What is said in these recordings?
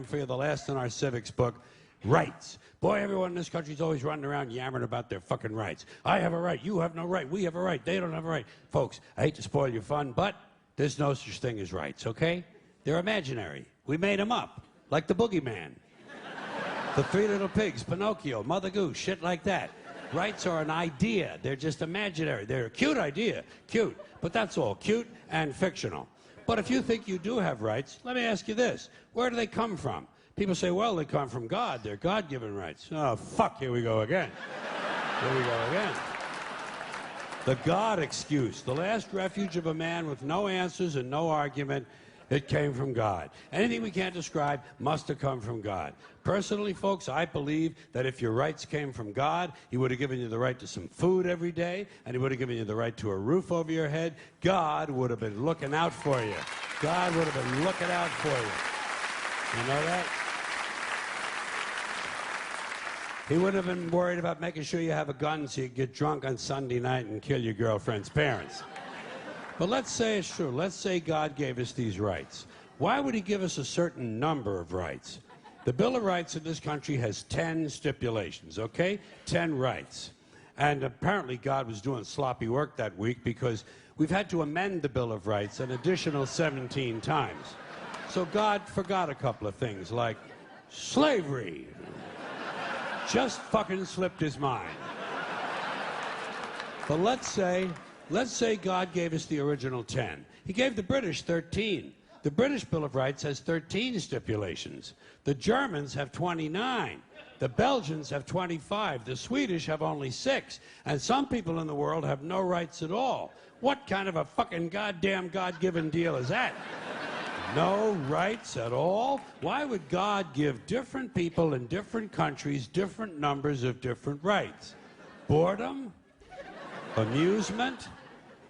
for you, the last in our civics book, rights. Boy, everyone in this country's always running around yammering about their fucking rights. I have a right, you have no right, we have a right, they don't have a right. Folks, I hate to spoil your fun, but there's no such thing as rights, okay? They're imaginary. We made them up, like the boogeyman. The Three Little Pigs, Pinocchio, Mother Goose, shit like that. Rights are an idea. They're just imaginary. They're a cute idea, cute, but that's all, cute and fictional. But if you think you do have rights, let me ask you this. Where do they come from? People say, well, they come from God. They're God-given rights. Oh, fuck, here we go again. Here we go again. The God excuse, the last refuge of a man with no answers and no argument. It came from God. Anything we can't describe must have come from God. Personally, folks, I believe that if your rights came from God, He would have given you the right to some food every day, and He would have given you the right to a roof over your head. God would have been looking out for you. God would have been looking out for you. You know that? He wouldn't have been worried about making sure you have a gun so you get drunk on Sunday night and kill your girlfriend's parents. But let's say it's true. Let's say God gave us these rights. Why would He give us a certain number of rights? The Bill of Rights in this country has 10 stipulations, okay? 10 rights. And apparently God was doing sloppy work that week because we've had to amend the Bill of Rights an additional 17 times. So God forgot a couple of things, like slavery. Just fucking slipped His mind. But let's say God gave us the original 10. He gave the British 13. The British Bill of Rights has 13 stipulations. The Germans have 29. The Belgians have 25. The Swedish have only 6. And some people in the world have no rights at all. What kind of a fucking goddamn God-given deal is that? No rights at all? Why would God give different people in different countries different numbers of different rights? Boredom? Amusement?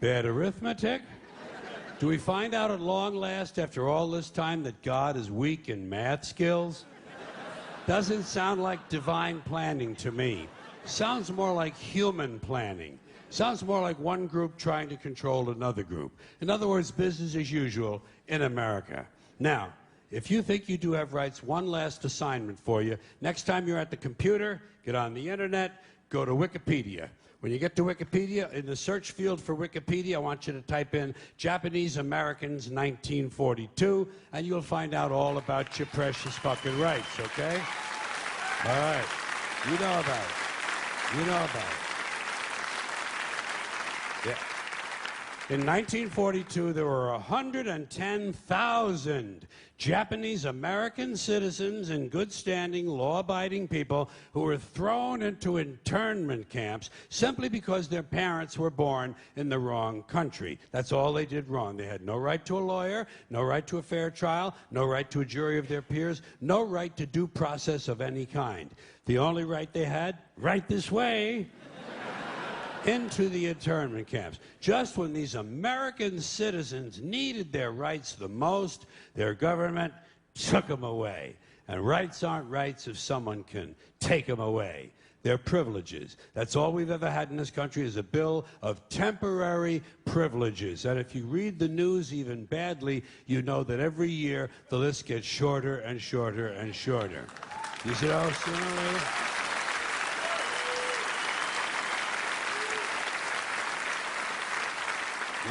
Bad arithmetic? Do we find out at long last, after all this time, that God is weak in math skills? Doesn't sound like divine planning to me. Sounds more like human planning. Sounds more like one group trying to control another group. In other words, business as usual in America. Now, if you think you do have rights, one last assignment for you. Next time you're at the computer, get on the internet, go to Wikipedia. When you get to Wikipedia, in the search field for Wikipedia, I want you to type in Japanese Americans 1942, and you'll find out all about your precious fucking rights, okay? All right. You know about it. You know about it. Yeah. In 1942, there were 110,000 Japanese American citizens in good standing, law-abiding people who were thrown into internment camps simply because their parents were born in the wrong country. That's all they did wrong. They had no right to a lawyer, no right to a fair trial, no right to a jury of their peers, no right to due process of any kind. The only right they had, right this way, into the internment camps. Just when these American citizens needed their rights the most, their government took them away. And rights aren't rights if someone can take them away. They're privileges. That's all we've ever had in this country is a bill of temporary privileges. And if you read the news even badly, you know that every year the list gets shorter and shorter and shorter. You see how sooner or later?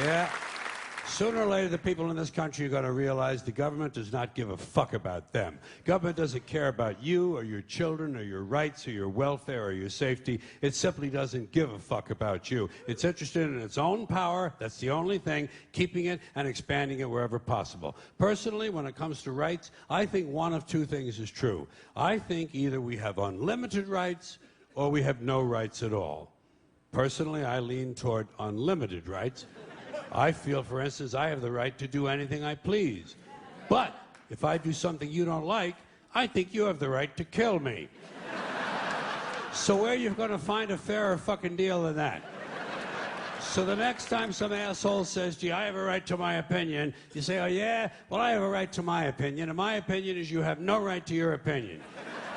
Yeah. Sooner or later, the people in this country are going to realize the government does not give a fuck about them. Government doesn't care about you or your children or your rights or your welfare or your safety. It simply doesn't give a fuck about you. It's interested in its own power. That's the only thing, keeping it and expanding it wherever possible. Personally, when it comes to rights, I think one of two things is true. I think either we have unlimited rights or we have no rights at all. Personally, I lean toward unlimited rights. I feel, for instance, I have the right to do anything I please. But if I do something you don't like, I think you have the right to kill me. So where are you going to find a fairer fucking deal than that? So the next time some asshole says, gee, I have a right to my opinion, you say, oh yeah? Well, I have a right to my opinion, and my opinion is you have no right to your opinion.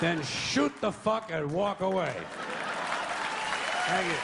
Then shoot the fuck and walk away. Thank you.